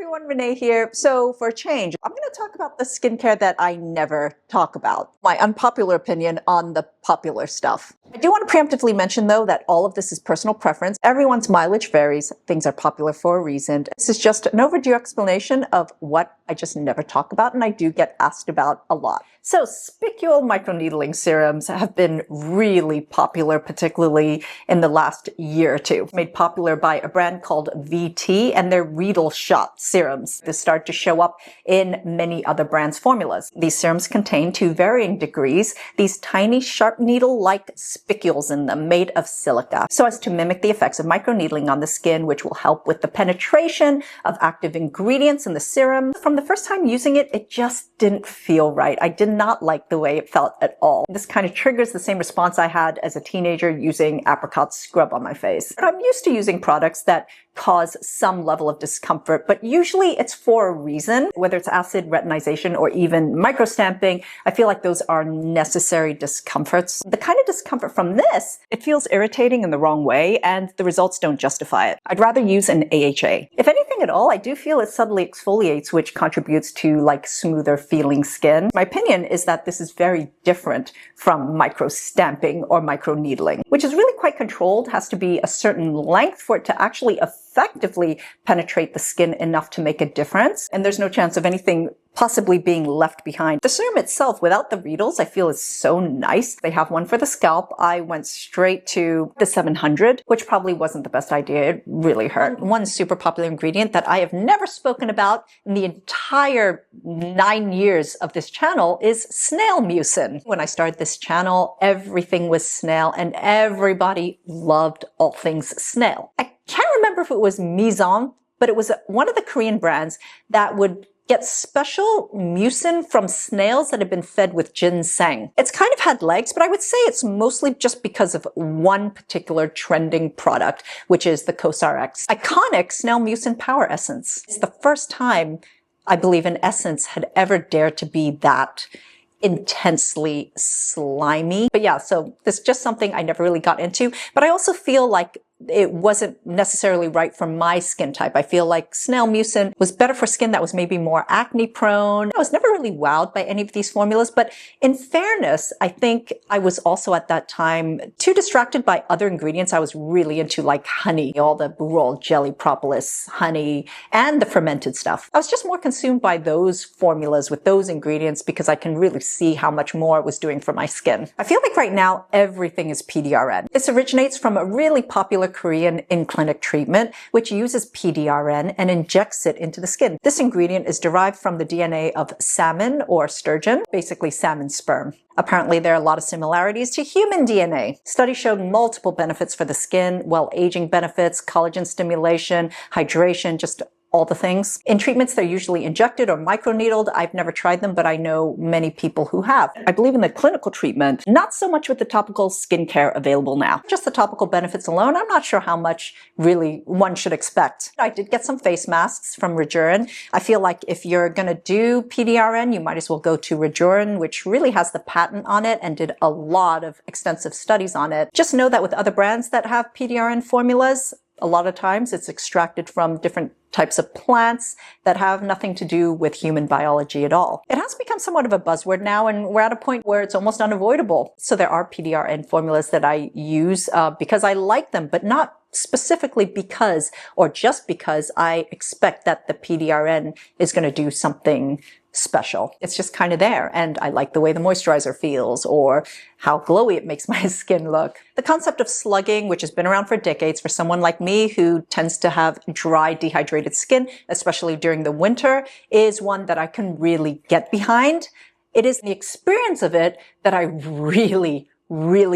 everyone, Renee here. So for a change, I'm going to talk about the skincare that I never talk about. My unpopular opinion on the popular stuff. I do want to preemptively mention though that all of this is personal preference. Everyone's mileage varies. Things are popular for a reason. This is just an overdue explanation of what I just never talk about and I do get asked about a lot. So spicule microneedling serums have been really popular, particularly in the last year or two. Made popular by a brand called VT and their Reedle shot serums. This started to show up in many other brands' formulas. These serums contain, to varying degrees, these tiny sharp needle-like spicules in them made of silica, so as to mimic the effects of microneedling on the skin, which will help with the penetration of active ingredients in the serum. From the first time using it, it just didn't feel right. I did not like the way it felt at all. This kind of triggers the same response I had as a teenager using apricot scrub on my face. But I'm used to using products that cause some level of discomfort, but usually it's for a reason, whether it's acid retinization or even microstamping. I feel like those are necessary discomforts. The kind of discomfort from this, it feels irritating in the wrong way and the results don't justify it. I'd rather use an AHA. If anything at all, I do feel it subtly exfoliates, which contributes to like smoother feeling skin. My opinion is that this is very different from microstamping or microneedling, which is really quite controlled, has to be a certain length for it to actually effectively penetrate the skin enough to make a difference. And there's no chance of anything possibly being left behind. The serum itself, without the Reedles, I feel is so nice. They have one for the scalp. I went straight to the 700, which probably wasn't the best idea. It really hurt. One super popular ingredient that I have never spoken about in the entire 9 years of this channel is Snail Mucin. When I started this channel, everything was snail and everybody loved all things snail. I can't remember if it was Mucin, but it was one of the Korean brands that would get special mucin from snails that have been fed with ginseng. It's kind of had legs, but I would say it's mostly just because of one particular trending product, which is the CosRx iconic Snail Mucin Power Essence. It's the first time I believe an essence had ever dared to be that intensely slimy. But yeah, so this is just something I never really got into, but I also feel like it wasn't necessarily right for my skin type. I feel like Snail Mucin was better for skin that was maybe more acne prone. I was never really wowed by any of these formulas, but in fairness, I think I was also at that time too distracted by other ingredients. I was really into like honey, all the bourrol, jelly, propolis, honey, and the fermented stuff. I was just more consumed by those formulas with those ingredients because I can really see how much more it was doing for my skin. I feel like right now everything is PDRN. This originates from a really popular Korean in-clinic treatment, which uses PDRN and injects it into the skin. This ingredient is derived from the DNA of salmon or sturgeon, basically salmon sperm. Apparently, there are a lot of similarities to human DNA. Studies showed multiple benefits for the skin, well-aging benefits, collagen stimulation, hydration, just all the things. In treatments, they're usually injected or microneedled. I've never tried them, but I know many people who have. I believe in the clinical treatment, not so much with the topical skincare available now. Just the topical benefits alone, I'm not sure how much really one should expect. I did get some face masks from REJURAN. I feel like if you're gonna do PDRN, you might as well go to REJURAN, which really has the patent on it and did a lot of extensive studies on it. Just know that with other brands that have PDRN formulas, a lot of times it's extracted from different types of plants that have nothing to do with human biology at all. It has become somewhat of a buzzword now, and we're at a point where it's almost unavoidable. So there are PDRN formulas that I use because I like them, but not specifically because or just because I expect that the PDRN is going to do something special. It's just kind of there, and I like the way the moisturizer feels or how glowy it makes my skin look. The concept of slugging, which has been around for decades for someone like me who tends to have dry, dehydrated skin, especially during the winter, is one that I can really get behind. It is the experience of it that I really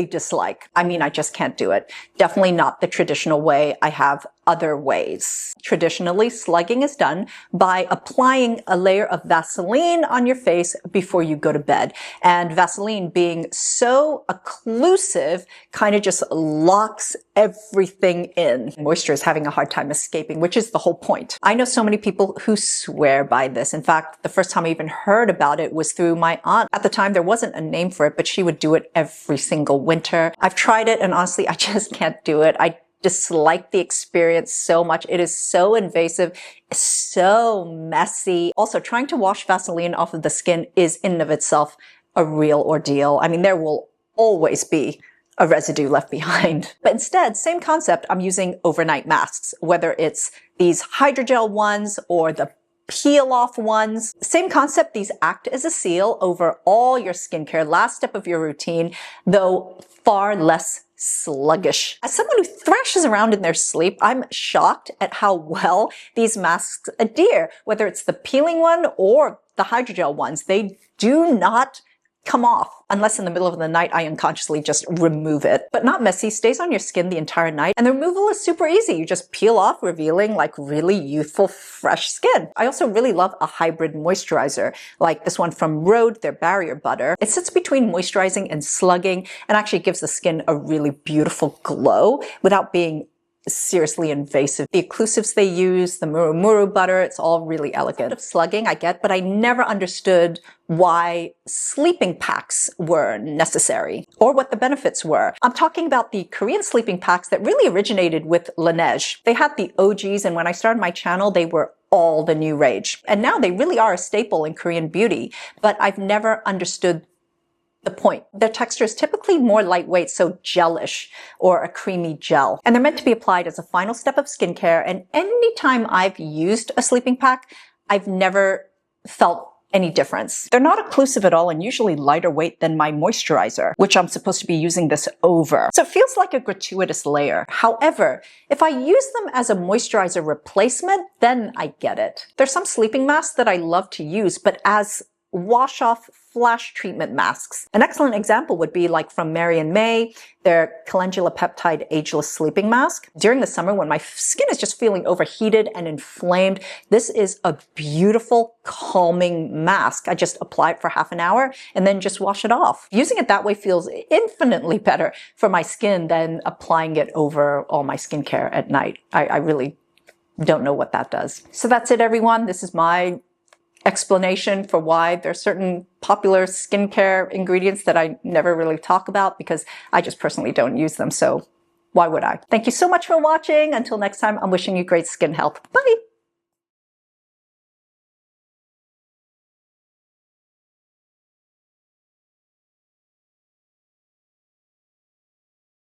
dislike. I mean, I just can't do it. Definitely not the traditional way. I have other ways. Traditionally, slugging is done by applying a layer of Vaseline on your face before you go to bed. And Vaseline being so occlusive kind of just locks everything in. Moisture is having a hard time escaping, which is the whole point. I know so many people who swear by this. In fact, the first time I even heard about it was through my aunt. At the time, there wasn't a name for it, but she would do it every single winter. I've tried it, and honestly, I just can't do it. I dislike the experience so much. It is so invasive, so messy. Also, trying to wash Vaseline off of the skin is in and of itself a real ordeal. I mean, there will always be a residue left behind. But instead, same concept, I'm using overnight masks, whether it's these hydrogel ones or the peel-off ones. Same concept, these act as a seal over all your skincare, last step of your routine, though far less sluggish. As someone who thrashes around in their sleep, I'm shocked at how well these masks adhere, whether it's the peeling one or the hydrogel ones. They do not come off unless in the middle of the night I unconsciously just remove it. But not messy, stays on your skin the entire night, and the removal is super easy. You just peel off, revealing like really youthful, fresh skin. I also really love a hybrid moisturizer, like this one from Rhode, their Barrier Butter. It sits between moisturizing and slugging and actually gives the skin a really beautiful glow without being seriously invasive. The occlusives they use, the Muru butter, it's all really elegant. Of slugging I get, but I never understood why sleeping packs were necessary or what the benefits were. I'm talking about the Korean sleeping packs that really originated with Laneige. They had the OGs, and when I started my channel, they were all the new rage. And now they really are a staple in Korean beauty, but I've never understood the point. Their texture is typically more lightweight, so gelish or a creamy gel. And they're meant to be applied as a final step of skincare. And anytime I've used a sleeping pack, I've never felt any difference. They're not occlusive at all and usually lighter weight than my moisturizer, which I'm supposed to be using this over. So it feels like a gratuitous layer. However, if I use them as a moisturizer replacement, then I get it. There's some sleeping masks that I love to use, but as wash-off flash treatment masks. An excellent example would be like from Mary & May, their calendula peptide ageless sleeping mask. During the summer when my skin is just feeling overheated and inflamed, this is a beautiful calming mask. I just apply it for half an hour and then just wash it off. Using it that way feels infinitely better for my skin than applying it over all my skincare at night. I really don't know what that does. So that's it, everyone. This is my explanation for why there's certain popular skincare ingredients that I never really talk about because I just personally don't use them. So why would I? Thank you so much for watching. Until next time, I'm wishing you great skin health. Bye.